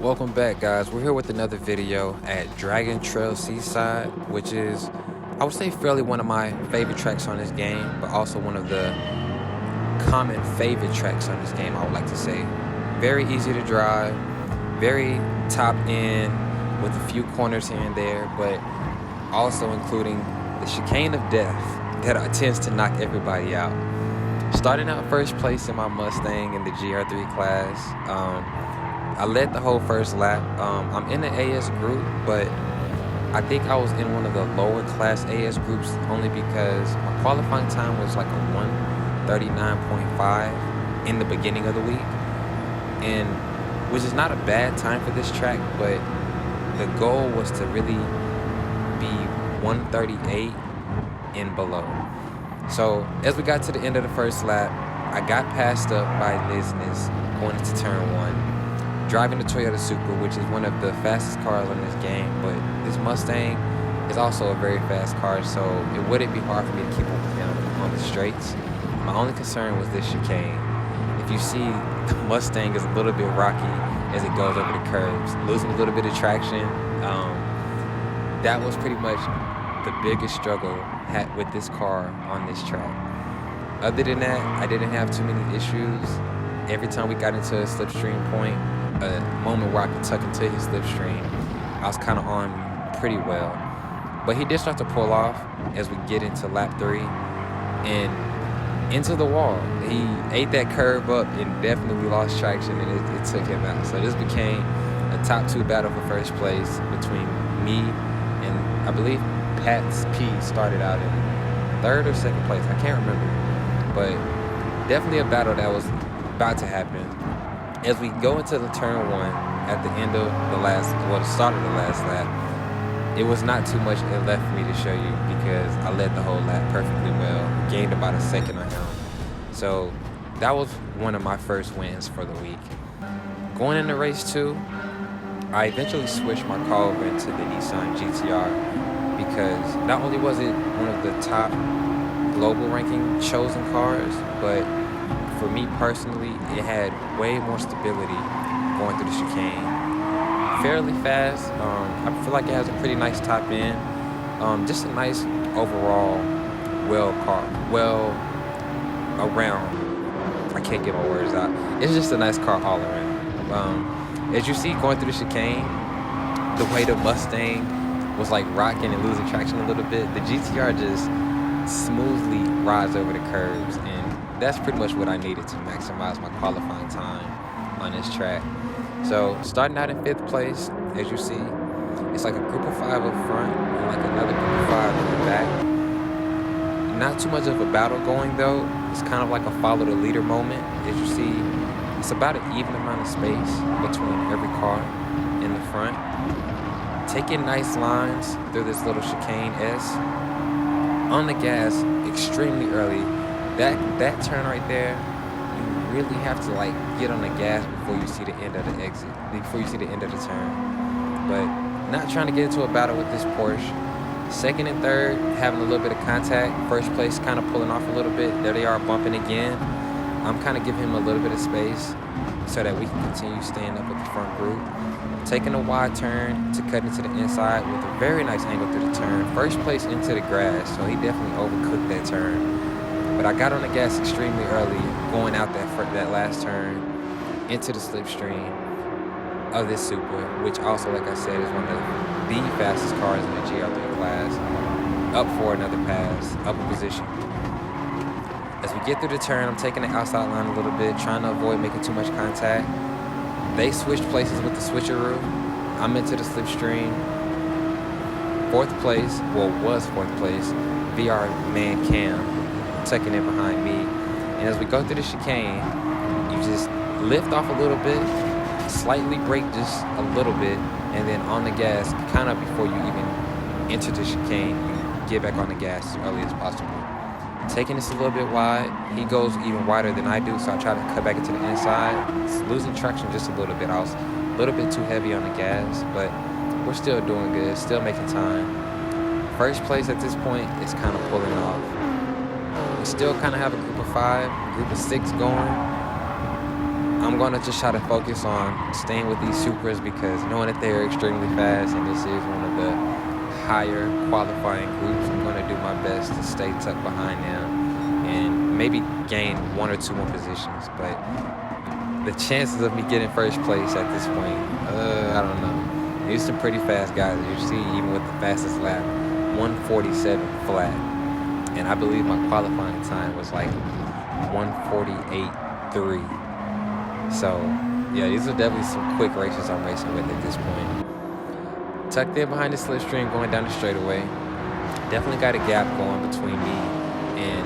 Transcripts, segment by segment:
Welcome back, guys. We're here with another video at Dragon Trail Seaside, which is, I would say, fairly one of my favorite tracks on this game, but also one of the common favorite tracks on this game, I would like to say. Very easy to drive, very top end with a few corners here and there, but also including the chicane of death that tends to knock everybody out. Starting out first place in my Mustang in the GR3 class. I led the whole first lap. I'm in the AS group, but I think I was in one of the lower class AS groups only because my qualifying time was like a 1:39.5 in the beginning of the week, and which is not a bad time for this track, but the goal was to really be 1:38 and below. So as we got to the end of the first lap, I got passed up by Lizness going into turn 1. Driving the Toyota Supra, which is one of the fastest cars on this game, but this Mustang is also a very fast car, so it wouldn't be hard for me to keep up with him on the straights. My only concern was this chicane. If you see, the Mustang is a little bit rocky as it goes over the curbs, losing a little bit of traction. That was pretty much the biggest struggle with this car on this track. Other than that, I didn't have too many issues. Every time we got into a slipstream point, a moment where I could tuck into his slipstream, I was kind of on pretty well. But he did start to pull off as we get into lap 3 and into the wall. He ate that curve up and definitely lost traction, and it took him out. So this became a top 2 battle for first place between me and I believe Pat's P started out in 3rd or 2nd place. I can't remember. But definitely a battle that was about to happen. As we go into the turn 1 at the end of the start of the last lap, it was not too much left for me to show you because I led the whole lap perfectly well, gained about a second on him. So that was one of my first wins for the week. Going into race 2, I eventually switched my car over into the Nissan GTR because not only was it one of the top global ranking chosen cars, but for me personally, it had way more stability going through the chicane. Fairly fast. I feel like it has a pretty nice top end. Just a nice overall around. I can't get my words out. It's just a nice car all around. As you see going through the chicane, the way the Mustang was like rocking and losing traction a little bit, the GTR just smoothly rides over the curbs, and that's pretty much what I needed to maximize my qualifying time on this track. So starting out in 5th place, as you see, it's like a group of 5 up front and like another group of 5 in the back. Not too much of a battle going though. It's kind of like a follow the leader moment. As you see, it's about an even amount of space between every car in the front. Taking nice lines through this little chicane S. On the gas extremely early. That turn right there, you really have to like get on the gas before you see the end of the exit, before you see the end of the turn. But not trying to get into a battle with this Porsche. 2nd and 3rd, having a little bit of contact. 1st place kind of pulling off a little bit. There they are bumping again. I'm kind of giving him a little bit of space so that we can continue staying up with the front group. Taking a wide turn to cut into the inside with a very nice angle through the turn. 1st place into the grass, so he definitely overcooked that turn. But I got on the gas extremely early, going out that last turn into the slipstream of this Supra, which also, like I said, is one of the fastest cars in the GR3 class. Up for another pass, up a position. As we get through the turn, I'm taking the outside line a little bit, trying to avoid making too much contact. They switched places with the switcheroo. I'm into the slipstream. 4th place, was 4th place, VR man Cam tucking in behind me. And as we go through the chicane, you just lift off a little bit, slightly brake just a little bit, and then on the gas, kind of before you even enter the chicane, you get back on the gas as early as possible. Taking this a little bit wide, he goes even wider than I do, so I try to cut back into the inside. It's losing traction just a little bit. I was a little bit too heavy on the gas, but we're still doing good, still making time. 1st place at this point is kind of pulling off. We still kind of have a group of 5, group of 6 going. I'm going to just try to focus on staying with these Supras because knowing that they're extremely fast and this is one of the higher qualifying groups, I'm going to do my best to stay tucked behind them and maybe gain 1 or 2 more positions. But the chances of me getting first place at this point, I don't know. There's some pretty fast guys, as you see, even with the fastest lap, 147 flat. And I believe my qualifying time was like 148.3. So, yeah, these are definitely some quick races I'm racing with at this point. Tucked in behind the slipstream going down the straightaway. Definitely got a gap going between me and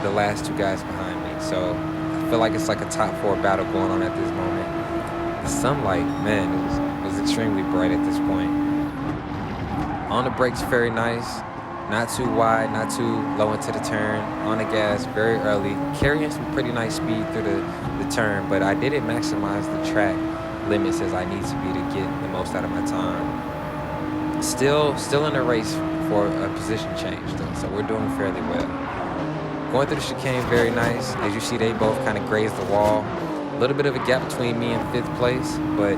the last 2 guys behind me. So, I feel like it's like a top 4 battle going on at this moment. The sunlight, man, it was extremely bright at this point. On the brakes, very nice. Not too wide, not too low into the turn. On the gas, very early. Carrying some pretty nice speed through the turn, but I didn't maximize the track limits as I need to be to get the most out of my time. Still in the race for a position change, though, so we're doing fairly well. Going through the chicane, very nice. As you see, they both kind of grazed the wall. A little bit of a gap between me and 5th place, but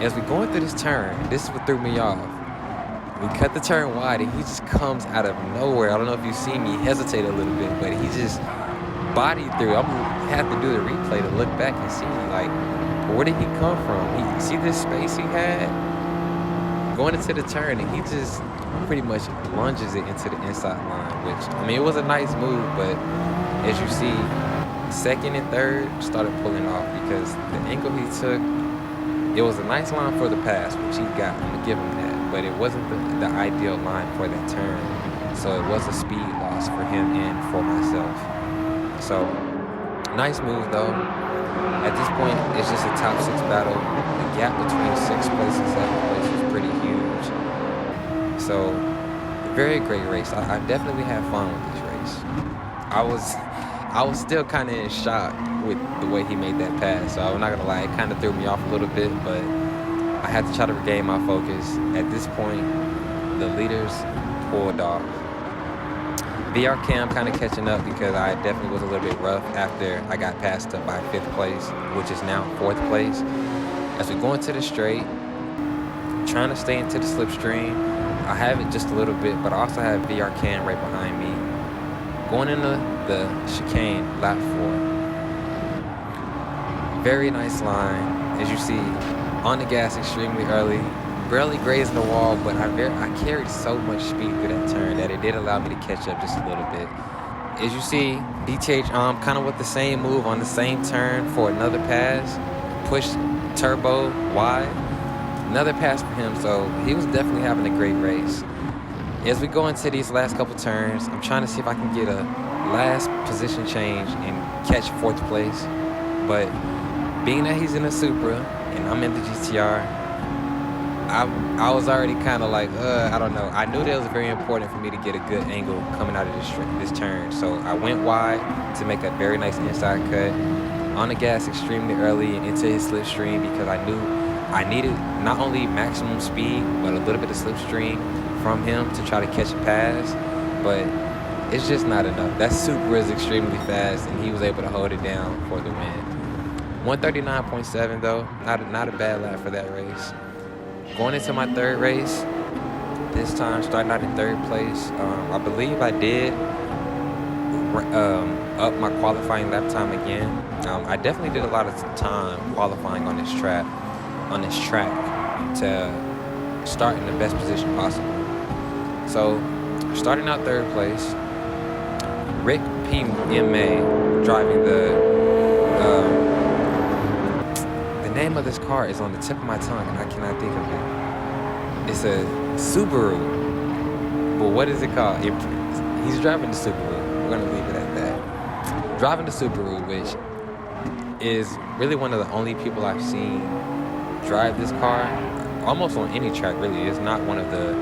as we're going through this turn, this is what threw me off. We cut the turn wide, and he just comes out of nowhere. I don't know if you see me hesitate a little bit, but he just bodied through. I'm gonna have to do the replay to look back and see, like, where did he come from? See this space he had going into the turn, and he just pretty much lunges it into the inside line, which, I mean, it was a nice move, but as you see, 2nd and 3rd started pulling off because the angle he took, it was a nice line for the pass, which he got. I'm gonna give him that. But it wasn't the ideal line for that turn. So it was a speed loss for him and for myself. So, nice move though. At this point, it's just a top 6 battle. The gap between 6th place and 7th place is pretty huge. So, very great race. I definitely had fun with this race. I was still kind of in shock with the way he made that pass. So I'm not gonna lie, it kind of threw me off a little bit, but I had to try to regain my focus. At this point, the leaders pulled off. VR Cam kind of catching up because I definitely was a little bit rough after I got passed up by 5th place, which is now 4th place. As we go into the straight, trying to stay into the slipstream. I have it just a little bit, but I also have VR Cam right behind me. Going into the chicane, lap 4. Very nice line, as you see. On the gas extremely early, barely grazing the wall, but I carried so much speed through that turn that it did allow me to catch up just a little bit. As you see, BTH kind of with the same move on the same turn for another pass, pushed turbo wide, another pass for him, so he was definitely having a great race. As we go into these last couple turns, I'm trying to see if I can get a last position change and catch 4th place, but being that he's in a Supra and I'm in the GTR, I was already kind of like, I don't know. I knew that it was very important for me to get a good angle coming out of this turn. So I went wide to make a very nice inside cut. On the gas extremely early and into his slipstream because I knew I needed not only maximum speed, but a little bit of slipstream from him to try to catch a pass. But it's just not enough. That Supra is extremely fast, and he was able to hold it down for the win. 139.7 though, not a bad lap for that race. Going into my 3rd race, this time starting out in 3rd place. I believe I did up my qualifying lap time again. I definitely did a lot of time qualifying on this track to start in the best position possible. So, starting out 3rd place, Rick PMA driving the name of this car is on the tip of my tongue and I cannot think of it. It's a Subaru. But what is it called? He's driving the Subaru. We're gonna leave it at that. Driving the Subaru, which is really one of the only people I've seen drive this car, almost on any track really. It's not one of the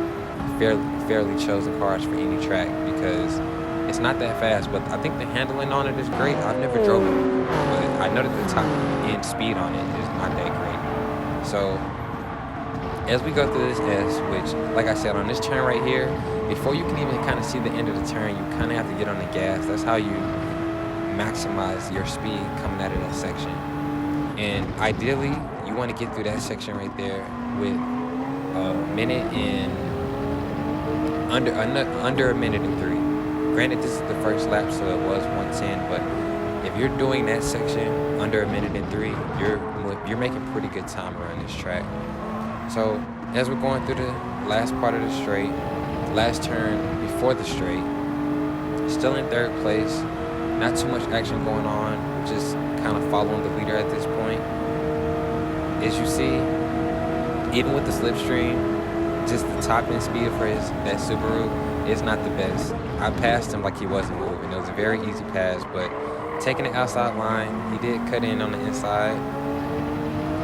fairly chosen cars for any track because it's not that fast, but I think the handling on it is great. I've never drove it, but I know that the top end speed on it is not that great. So as we go through this S, which, like I said, on this turn right here, before you can even kind of see the end of the turn, you kind of have to get on the gas. That's how you maximize your speed coming out of that section. And ideally, you want to get through that section right there with a minute and under a minute and 3. Granted, this is the first lap, so it was 1:10, but if you're doing that section under a minute and 3, you're making pretty good time around this track. So as we're going through the last part of the straight, last turn before the straight, still in 3rd place, not too much action going on, just kind of following the leader at this point. As you see, even with the slipstream, just the top end speed for that Subaru is not the best. I passed him like he wasn't moving. It was a very easy pass, but taking the outside line, he did cut in on the inside,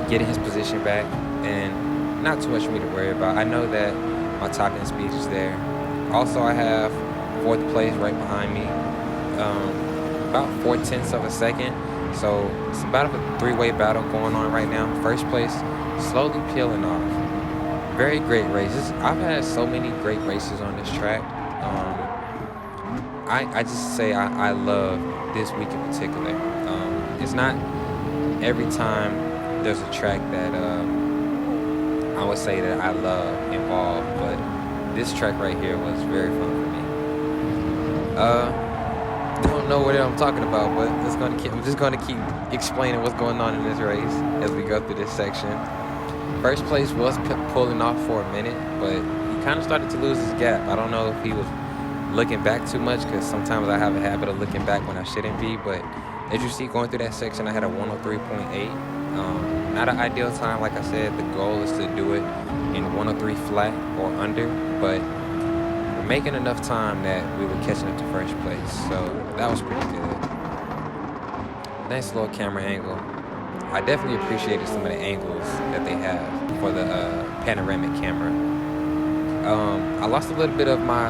getting his position back, and not too much for me to worry about. I know that my top end speed is there. Also, I have 4th place right behind me, about 0.4 of a second. So it's about a 3-way battle going on right now. 1st place, slowly peeling off. Very great races. I've had so many great races on this track. I just say I love this week in particular. It's not every time there's a track that I would say that I love involved, but this track right here was very fun for me. Don't know what I'm talking about, but I'm just gonna keep explaining what's going on in this race as we go through this section. 1st place was pulling off for a minute, but he kind of started to lose his gap. I don't know if he was looking back too much, because sometimes I have a habit of looking back when I shouldn't be, but as you see going through that section, I had a 103.8. Not an ideal time. Like I said, the goal is to do it in 103 flat or under, but we're making enough time that we were catching up to 1st place, so that was pretty good. Nice little camera angle. I definitely appreciated some of the angles that they have for the panoramic camera. I lost a little bit of my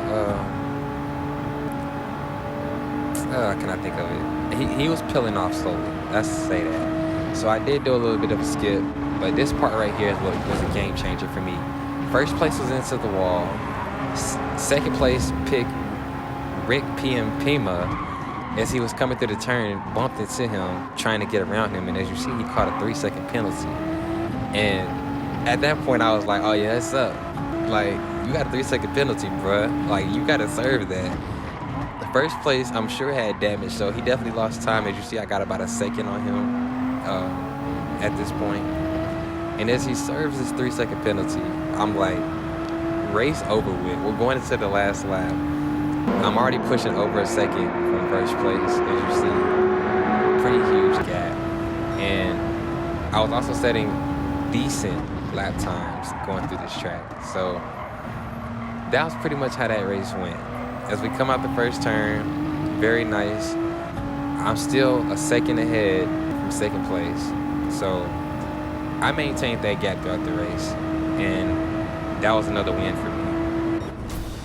can I think of it? He was peeling off slowly. Let's say that. So I did do a little bit of a skip, but this part right here is what was a game changer for me. 1st place was into the wall. 2nd place picked Rick Pima as he was coming through the turn, bumped into him, trying to get around him, and as you see, he caught a 3-second penalty. And at that point, I was like, oh yeah, what's up? Like, you got a 3-second penalty, bruh. Like, you gotta serve that. The 1st place, I'm sure, had damage, so he definitely lost time. As you see, I got about a second on him at this point. And as he serves his 3-second penalty, I'm like, race over with. We're going into the last lap. I'm already pushing over a second from 1st place, as you see. Pretty huge gap. And I was also setting decent lap times going through this track. So that was pretty much how that race went. As we come out the 1st turn, very nice. I'm still a second ahead from 2nd place. So I maintained that gap throughout the race, and that was another win for me.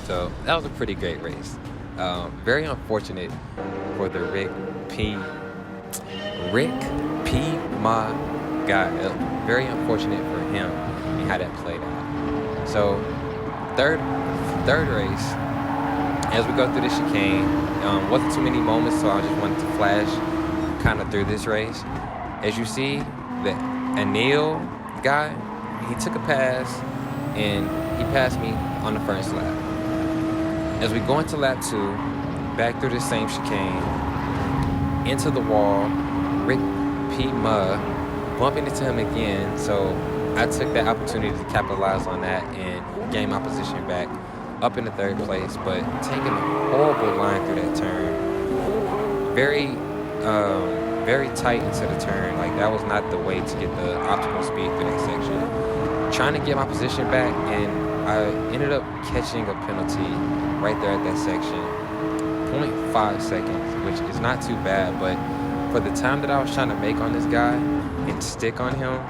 So that was a pretty great race. Very unfortunate for the Rick P. My guy. Very unfortunate for him and how that played out. So third race, as we go through the chicane, wasn't too many moments, so I just wanted to flash kind of through this race. As you see, the Anil guy, he took a pass and he passed me on the 1st lap. As we go into lap 2, back through the same chicane, into the wall, Rick P. bumping into him again, so I took that opportunity to capitalize on that and gain my position back up in the 3rd place, but taking a horrible line through that turn. Very tight into the turn. Like, that was not the way to get the optimal speed through that section. Trying to get my position back, and I ended up catching a penalty right there at that section. 0.5 seconds, which is not too bad, but for the time that I was trying to make on this guy and stick on him,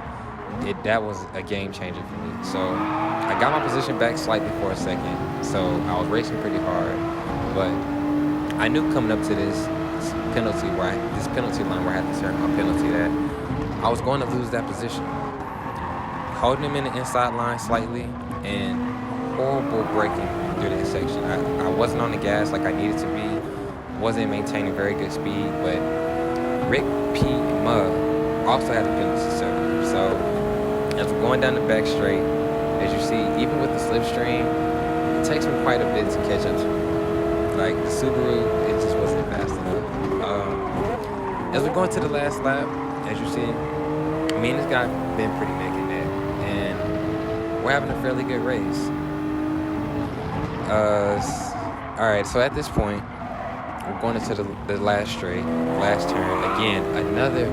that was a game changer for me. So I got my position back slightly for a second, so I was racing pretty hard, but I knew coming up to this penalty line where I had to serve my penalty that I was going to lose that position. Holding him in the inside line slightly, and horrible braking through that section. I wasn't on the gas like I needed to be, wasn't maintaining very good speed, but Rick P. also had a penalty circle. So as we're going down the back straight, as you see, even with the slipstream, it takes me quite a bit to catch up to. Like the Subaru, it just wasn't fast enough. As we're going to the last lap, as you see, me and this guy been pretty neck and neck, and we're having a fairly good race. All right, so at this point, we're going into the last straight, last turn. Again, another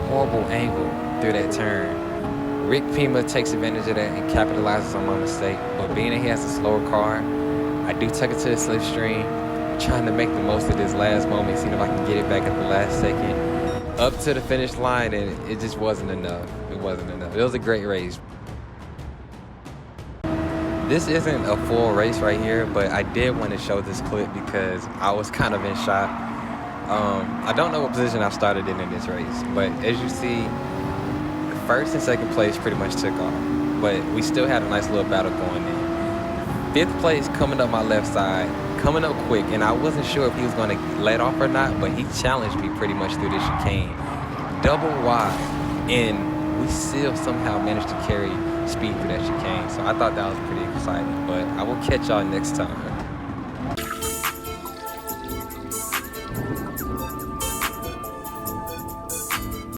horrible angle through that turn. Rick Pima takes advantage of that and capitalizes on my mistake. But being that he has a slower car, I do tuck it to the slipstream, trying to make the most of this last moment, seeing if I can get it back at the last second, up to the finish line, and it just wasn't enough. It wasn't enough. It was a great race. This isn't a full race right here, but I did want to show this clip because I was kind of in shock. I don't know what position I started in this race, but as you see, first and second place pretty much took off, but we still had a nice little battle going in. Fifth place coming up my left side, coming up quick, and I wasn't sure if he was going to let off or not, but he challenged me pretty much through this chicane. Double wide, and we still somehow managed to carry speed through that chicane, so I thought that was pretty exciting, but I will catch y'all next time.